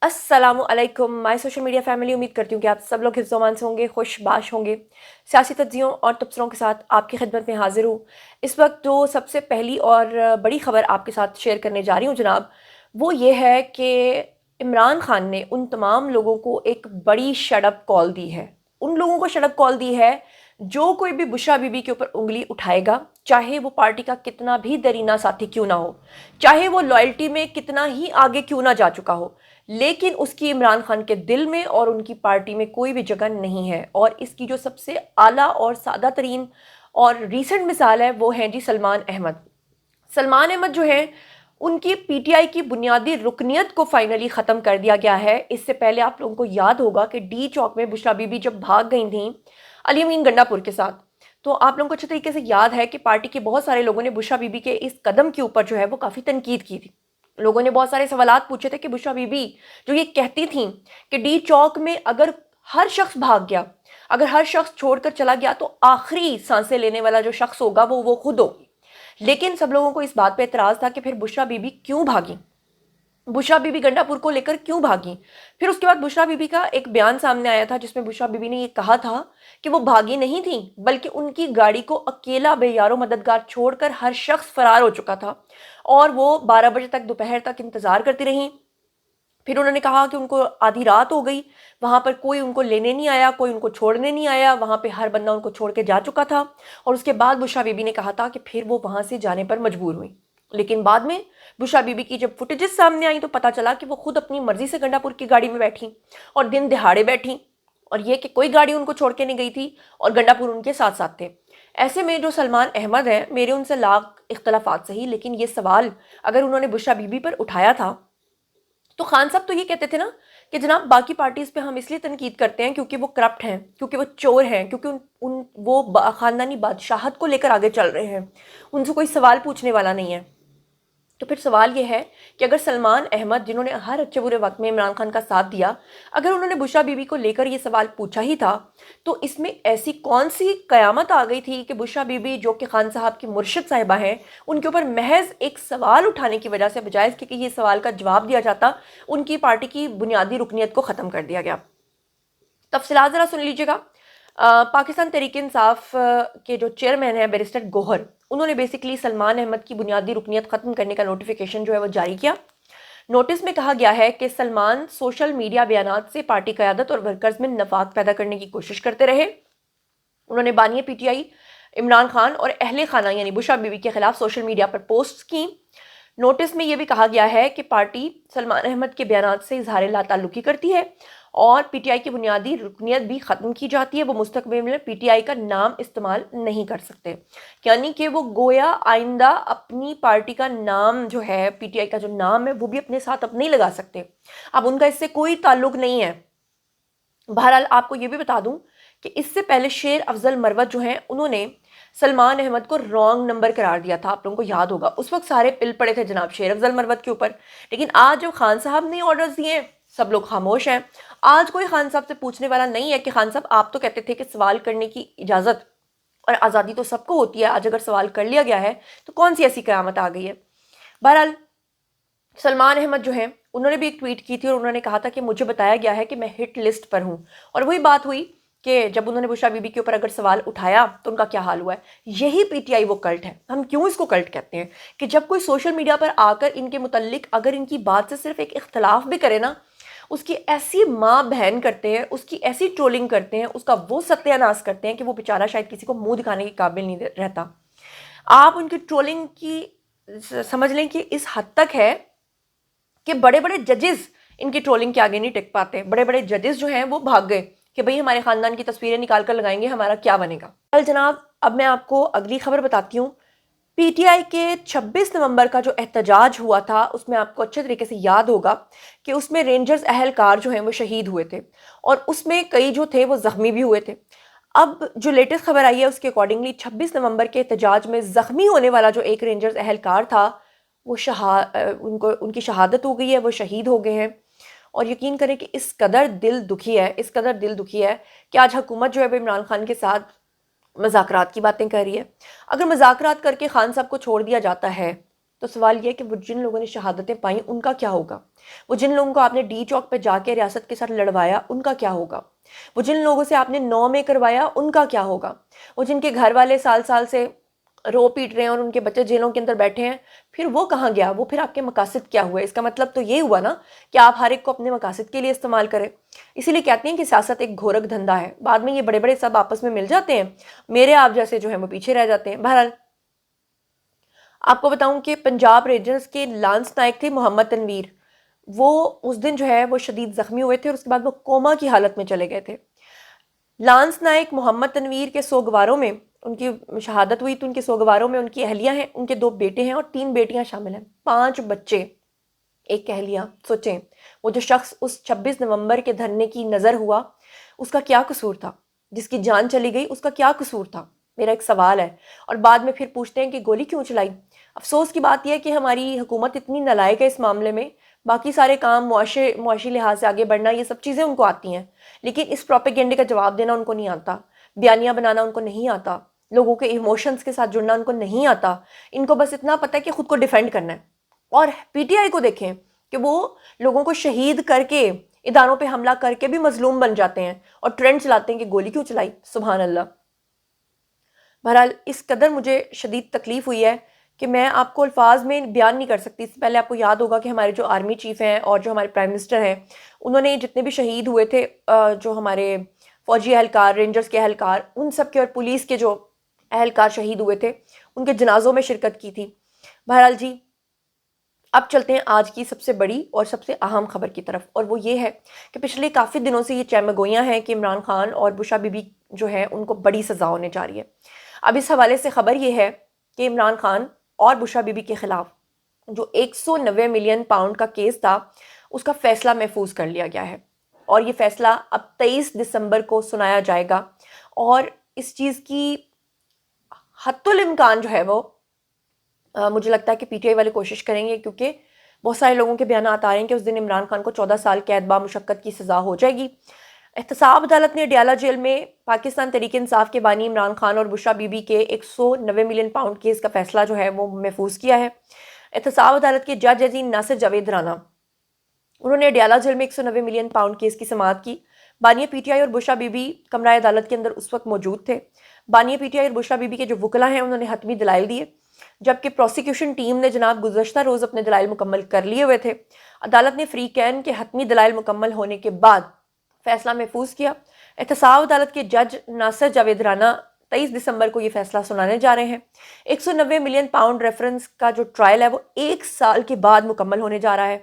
अस्सलामु अलैकुम my social media family. उम्मीद करती हूँ कि आप सब लोग हिफ्ज़-ओ-अमान से होंगे, खुशबाश होंगे। सियासी तज्ज़ियों और तबसरों के साथ आपकी खिदमत में हाज़िर हूँ। इस वक्त जो सबसे पहली और बड़ी ख़बर आपके साथ शेयर करने जा रही हूँ जनाब, वो ये है कि इमरान खान ने उन तमाम लोगों को एक बड़ी शट अप कॉल दी है। उन लोगों को शट अप कॉल दी है जो कोई भी बुशरा बीबी के ऊपर उंगली उठाएगा, चाहे वो पार्टी का कितना भी दरीना साथी क्यों ना हो, चाहे वो लॉयल्टी में कितना ही आगे क्यों ना जा चुका हो, लेकिन उसकी इमरान खान के दिल में और उनकी पार्टी में कोई भी जगह नहीं है। और इसकी जो सबसे आला और सादा तरीन और रीसेंट मिसाल है वो है जी सलमान अहमद। सलमान अहमद जो है, उनकी पीटीआई की बुनियादी रुकनियत को फाइनली ख़त्म कर दिया गया है। इससे पहले आप लोगों को याद होगा कि डी चौक में बुशरा बीबी जब भाग गई थी अली अमीन गंडापुर के साथ, तो आप लोगों को अच्छे तरीके से याद है कि पार्टी के बहुत सारे लोगों ने बुशरा बीबी के इस कदम के ऊपर जो है वो काफ़ी तनकीद की थी। लोगों ने बहुत सारे सवालात पूछे थे कि बुशरा बीबी जो ये कहती थी कि डी चौक में अगर हर शख्स भाग गया, अगर हर शख्स छोड़कर चला गया, तो आखिरी सांसें लेने वाला जो शख्स होगा वो खुद होगी। लेकिन सब लोगों को इस बात पे एतराज़ था कि फिर बुशरा बीबी क्यों भागी, बुशरा बीबी गंडापुर को लेकर क्यों भागी। फिर उसके बाद बुशरा बीबी का एक बयान सामने आया था जिसमें बुशरा बीबी ने ये कहा था कि वो भागी नहीं थी, बल्कि उनकी गाड़ी को अकेला बेयारो मददगार छोड़कर हर शख्स फरार हो चुका था और वो 12 बजे तक, दोपहर तक इंतज़ार करती रहीं। फिर उन्होंने कहा कि उनको आधी रात हो गई, वहाँ पर कोई उनको लेने नहीं आया, कोई उनको छोड़ने नहीं आया, वहाँ पे हर बंदा उनको छोड़ के जा चुका था। और उसके बाद बुशरा बीबी ने कहा था कि फिर वो वहाँ से जाने पर मजबूर हुई। लेकिन बाद में बुशरा बीबी की जब फुटेजेस सामने आई तो पता चला कि वो खुद अपनी मर्जी से गंडापुर की गाड़ी में बैठी और दिन दिहाड़े बैठी, और ये कि कोई गाड़ी उनको छोड़ के नहीं गई थी और गंडापुर उनके साथ साथ थे। ऐसे में जो सलमान अहमद हैं, मेरे उनसे लाख इख्तलाफात सही, लेकिन ये सवाल अगर उन्होंने बुशरा बीबी पर उठाया था तो खान साहब तो ये कहते थे ना कि जनाब बाकी पार्टीज़ पे हम इसलिए तनकीद करते हैं क्योंकि वो करप्ट हैं, क्योंकि वो चोर हैं, क्योंकि वो ख़ानदानी बादशाहत को लेकर आगे चल रहे हैं, उनसे कोई सवाल पूछने वाला नहीं है। तो फिर सवाल ये है कि अगर सलमान अहमद, जिन्होंने हर अच्छे बुरे वक्त में इमरान खान का साथ दिया, अगर उन्होंने बुशरा बीबी को लेकर ये सवाल पूछा ही था, तो इसमें ऐसी कौन सी क़यामत आ गई थी कि बुशरा बीबी जो कि खान साहब की मुर्शिद साहिबा हैं, उनके ऊपर महज एक सवाल उठाने की वजह से, बजाय इसके कि ये सवाल का जवाब दिया जाता, उनकी पार्टी की बुनियादी रुकनियत को ख़त्म कर दिया गया। तफसीलात ज़रा सुन लीजिएगा। पाकिस्तान तहरीक इंसाफ के जो चेयरमैन हैं बैरिस्टर गोहर, उन्होंने बेसिकली सलमान अहमद की बुनियादी रुकनियत ख़त्म करने का नोटिफिकेशन जो है वो जारी किया। नोटिस में कहा गया है कि सलमान सोशल मीडिया बयानात से पार्टी क़यादत और वर्कर्स में नफाक पैदा करने की कोशिश करते रहे। उन्होंने बानी पीटीआई इमरान खान और अहले खाना यानी बुशरा बीबी के खिलाफ सोशल मीडिया पर पोस्ट की। नोटिस में यह भी कहा गया है कि पार्टी सलमान अहमद के बयानात से इजहार लाताल्लुकी करती है और पीटीआई की बुनियादी रुकनियत भी ख़त्म की जाती है। वो मुस्तकबिल में पीटीआई का नाम इस्तेमाल नहीं कर सकते, यानी कि वो गोया आइंदा अपनी पार्टी का नाम जो है, पीटीआई का जो नाम है, वो भी अपने साथ अब नहीं लगा सकते। अब उनका इससे कोई ताल्लुक नहीं है। बहरहाल आपको ये भी बता दूं कि इससे पहले शेर अफजल मरवत जो हैं, उन्होंने सलमान अहमद को रॉन्ग नंबर करार दिया था। आप लोगों को याद होगा, उस वक्त सारे पिल पड़े थे जनाब शेर अफजल मरवत के ऊपर। लेकिन आज जब खान साहब ने ऑर्डर्स दिए, सब लोग खामोश हैं। आज कोई खान साहब से पूछने वाला नहीं है कि खान साहब आप तो कहते थे कि सवाल करने की इजाज़त और आज़ादी तो सबको होती है, आज अगर सवाल कर लिया गया है तो कौन सी ऐसी क़यामत आ गई है। बहरहाल सलमान अहमद जो हैं, उन्होंने भी एक ट्वीट की थी और उन्होंने कहा था कि मुझे बताया गया है कि मैं हिट लिस्ट पर हूँ। और वही बात हुई कि जब उन्होंने बुशरा बीबी के ऊपर अगर सवाल उठाया तो उनका क्या हाल हुआ है। यही पीटीआई वो कल्ट है। हम क्यों इसको कल्ट कहते हैं कि जब कोई सोशल मीडिया पर आकर इनके मुतल्लिक अगर इनकी बात से सिर्फ एक इख्तलाफ भी करे ना, उसकी ऐसी माँ बहन करते हैं, उसकी ऐसी ट्रोलिंग करते हैं, उसका वो सत्यानाश करते हैं कि वो बेचारा शायद किसी को मुंह दिखाने के काबिल नहीं रहता। आप उनकी ट्रोलिंग की समझ लें कि इस हद तक है कि बड़े बड़े जजेस इनकी ट्रोलिंग के आगे नहीं टिक पाते। बड़े बड़े जजेस जो हैं वो भाग गए कि भाई हमारे ख़ानदान की तस्वीरें निकाल कर लगाएंगे, हमारा क्या बनेगा। कल जनाब, अब मैं आपको अगली खबर बताती हूँ। पीटीआई के 26 नवंबर का जो एहतजाज हुआ था, उसमें आपको अच्छे तरीके से याद होगा कि उसमें रेंजर्स अहलकार जो हैं वो शहीद हुए थे और उसमें कई जो थे वो ज़ख्मी भी हुए थे। अब जो लेटेस्ट खबर आई है उसके अकॉर्डिंगली 26 नवंबर के एहतजाज में ज़ख्मी होने वाला जो एक रेंजर्स अहलकार था वो उनकी शहादत हो गई है, वो शहीद हो गए हैं। और यकीन करें कि इस कदर दिल दुखी है, इस कदर दिल दुखी है कि आज हुकूमत जो है इमरान खान के साथ मज़ाकरात की बातें कर रही है। अगर मज़ाकरात करके खान साहब को छोड़ दिया जाता है تو سوال یہ ہے کہ وہ جن لوگوں نے شہادتیں پائیں ان کا کیا ہوگا؟ وہ جن لوگوں کو آپ نے ڈی چوک پہ جا کے ریاست کے ساتھ لڑوایا ان کا کیا ہوگا؟ وہ جن لوگوں سے آپ نے 9 میں کروایا ان کا کیا ہوگا؟ وہ جن کے گھر والے سال سال سے رو پیٹ رہے ہیں اور ان کے بچے جیلوں کے اندر بیٹھے ہیں، پھر وہ کہاں گیا؟ وہ پھر آپ کے مقاصد کیا ہوئے؟ اس کا مطلب تو یہ ہوا نا کہ آپ ہر ایک کو اپنے مقاصد کے لیے استعمال کریں۔ اسی لیے کہتے ہیں کہ سیاست ایک گھورک دھندا ہے، بعد میں یہ بڑے بڑے سب آپس میں مل جاتے ہیں، میرے آپ جیسے جو ہیں وہ پیچھے رہ جاتے ہیں۔ بہرحال آپ کو بتاؤں کہ پنجاب ریجنز کے لانس نائک تھے محمد تنویر، وہ اس دن جو ہے وہ شدید زخمی ہوئے تھے اور اس کے بعد وہ کوما کی حالت میں چلے گئے تھے۔ لانس نائک محمد تنویر کے سوگواروں میں ان کی شہادت ہوئی، تو ان کے سوگواروں میں ان کی اہلیہ ہیں، ان کے 2 بیٹے ہیں اور 3 بیٹیاں شامل ہیں، 5 بچے، ایک اہلیہ۔ سوچیں وہ جو شخص اس 26 نومبر کے دھرنے کی نظر ہوا، اس کا کیا قصور تھا؟ جس کی جان چلی گئی اس کا کیا قصور تھا؟ میرا ایک سوال ہے۔ اور بعد میں پھر پوچھتے ہیں کہ گولی کیوں چلائی؟ افسوس کی بات یہ ہے کہ ہماری حکومت اتنی نالائق ہے اس معاملے میں، باقی سارے کام معاشی لحاظ سے آگے بڑھنا یہ سب چیزیں ان کو آتی ہیں، لیکن اس پروپیگنڈے کا جواب دینا ان کو نہیں آتا، بیانیہ بنانا ان کو نہیں آتا، لوگوں کے ایموشنز کے ساتھ جڑنا ان کو نہیں آتا۔ ان کو بس اتنا پتہ ہے کہ خود کو ڈیفینڈ کرنا ہے۔ اور پی ٹی آئی کو دیکھیں کہ وہ لوگوں کو شہید کر کے، اداروں پہ حملہ کر کے بھی مظلوم بن جاتے ہیں اور ٹرینڈ چلاتے ہیں کہ گولی کیوں چلائی۔ سبحان اللہ۔ بہرحال اس قدر مجھے شدید تکلیف ہوئی ہے کہ میں آپ کو الفاظ میں بیان نہیں کر سکتی۔ اس سے پہلے آپ کو یاد ہوگا کہ ہمارے جو آرمی چیف ہیں اور جو ہمارے پرائم منسٹر ہیں، انہوں نے جتنے بھی شہید ہوئے تھے، جو ہمارے فوجی اہلکار، رینجرز کے اہلکار، ان سب کے اور پولیس کے جو اہلکار شہید ہوئے تھے، ان کے جنازوں میں شرکت کی تھی۔ بہرحال جی، اب چلتے ہیں آج کی سب سے بڑی اور سب سے اہم خبر کی طرف، اور وہ یہ ہے کہ پچھلے کافی دنوں سے یہ چہمگوئیاں ہیں کہ عمران خان اور بشرا بی بی جو ہے ان کو بڑی سزا ہونے جا رہی ہے۔ اب اس حوالے سے خبر یہ ہے کہ عمران خان اور بشرا بی بی کے خلاف جو 190 ملین پاؤنڈ کا کیس تھا، اس کا فیصلہ محفوظ کر لیا گیا ہے، اور یہ فیصلہ اب 23 دسمبر کو سنایا جائے گا۔ اور اس چیز کی حتی الامکان جو ہے وہ مجھے لگتا ہے کہ پی ٹی آئی والے کوشش کریں گے، کیونکہ بہت سارے لوگوں کے بیانات آ رہے ہیں کہ اس دن عمران خان کو 14 سال قید با مشقت کی سزا ہو جائے گی۔ احتساب عدالت نے ڈیالہ جیل میں پاکستان تحریک انصاف کے بانی عمران خان اور بشرا بی بی کے 190 ملین پاؤنڈ کیس کا فیصلہ جو ہے وہ محفوظ کیا ہے۔ احتساب عدالت کے جج عظیم ناصر جاوید رانا، انہوں نے ڈیالہ جیل میں 190 ملین پاؤنڈ کیس کی سماعت کی۔ بانی پی ٹی آئی اور بشرا بی بی کمرہ عدالت کے اندر اس وقت موجود تھے۔ بانی پی ٹی آئی اور بشرا بی بی کے جو وکلا ہیں انہوں نے حتمی دلائل دیے، جبکہ پروسیکیوشن ٹیم نے جناب گزشتہ روز اپنے دلائل مکمل کر لیے ہوئے تھے۔ عدالت نے فریقین کے حتمی دلائل مکمل ہونے کے بعد فیصلہ محفوظ کیا۔ احتساب عدالت کے جج ناصر جاوید رانا 23 دسمبر کو یہ فیصلہ سنانے جا رہے ہیں۔ 190 ملین پاؤنڈ ریفرنس کا جو ٹرائل ہے وہ 1 سال کے بعد مکمل ہونے جا رہا ہے۔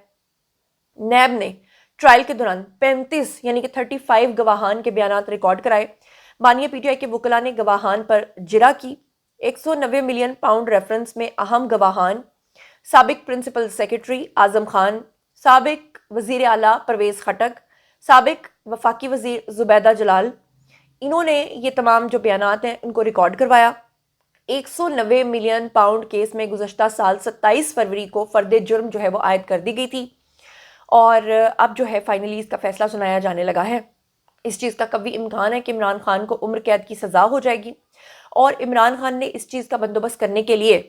نیب نے ٹرائل کے دوران 35 یعنی کہ 35 گواہان کے بیانات ریکارڈ کرائے۔ بانیہ پی ٹی آئی کے وکلاء نے گواہان پر جرح کی۔ 190 ملین پاؤنڈ ریفرنس میں اہم گواہان سابق پرنسپل سیکرٹری اعظم خان، سابق وزیر اعلیٰ پرویز خٹک، سابق وفاقی وزیر زبیدہ جلال، انہوں نے یہ تمام جو بیانات ہیں ان کو ریکارڈ کروایا۔ 190 ملین پاؤنڈ کیس میں گزشتہ سال 27 فروری کو فرد جرم جو ہے وہ عائد کر دی گئی تھی، اور اب جو ہے فائنلی اس کا فیصلہ سنایا جانے لگا ہے۔ اس چیز کا قوی امکان ہے کہ عمران خان کو عمر قید کی سزا ہو جائے گی، اور عمران خان نے اس چیز کا بندوبست کرنے کے لیے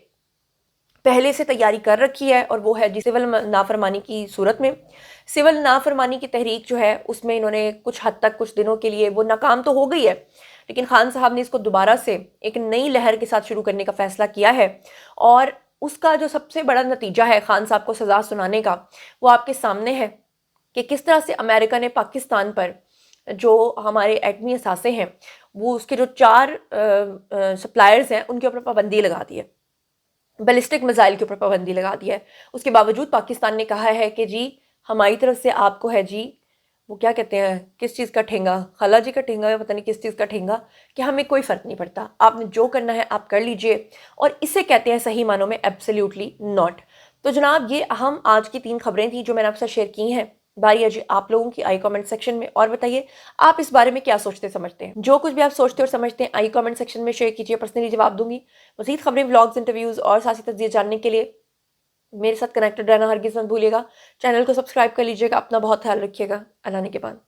پہلے سے تیاری کر رکھی ہے، اور وہ ہے سول نافرمانی کی صورت میں۔ سول نافرمانی کی تحریک جو ہے اس میں انہوں نے کچھ حد تک کچھ دنوں کے لیے وہ ناکام تو ہو گئی ہے، لیکن خان صاحب نے اس کو دوبارہ سے ایک نئی لہر کے ساتھ شروع کرنے کا فیصلہ کیا ہے، اور اس کا جو سب سے بڑا نتیجہ ہے خان صاحب کو سزا سنانے کا، وہ آپ کے سامنے ہے کہ کس طرح سے امریکہ نے پاکستان پر جو ہمارے ایٹمی اثاثے ہیں، وہ اس کے جو 4 سپلائرز ہیں ان کے اوپر پابندی لگا دی ہے، بیلسٹک میزائل کے اوپر پابندی لگا دی ہے۔ اس کے باوجود پاکستان نے کہا ہے کہ جی ہماری طرف سے آپ کو ہے جی وہ کیا کہتے ہیں، کس چیز کا ٹھینگا، خالہ جی کا ٹھینگا یا پتہ نہیں کس چیز کا ٹھینگا، کہ ہمیں کوئی فرق نہیں پڑتا، آپ نے جو کرنا ہے آپ کر لیجئے، اور اسے کہتے ہیں صحیح معنوں میں ایبسلیوٹلی ناٹ۔ تو جناب یہ اہم آج کی 3 خبریں تھیں جو میں نے آپ سے شیئر کی ہیں۔ باری ہے جی آپ لوگوں کی آئی کامنٹ سیکشن میں، اور بتائیے آپ اس بارے میں کیا سوچتے سمجھتے ہیں۔ جو کچھ بھی آپ سوچتے اور سمجھتے ہیں آئی کامنٹ سیکشن میں شیئر کیجیے، پرسنلی جواب دوں گی۔ مزید خبریں، ولاگز، انٹرویوز اور سیاسی تجزیے جاننے کے لیے میرے ساتھ کنیکٹڈ رہنا ہرگز مت بھولیے گا۔ چینل کو سبسکرائب کر لیجیے گا۔ اپنا بہت خیال رکھیے گا۔ اللہ نے کے بعد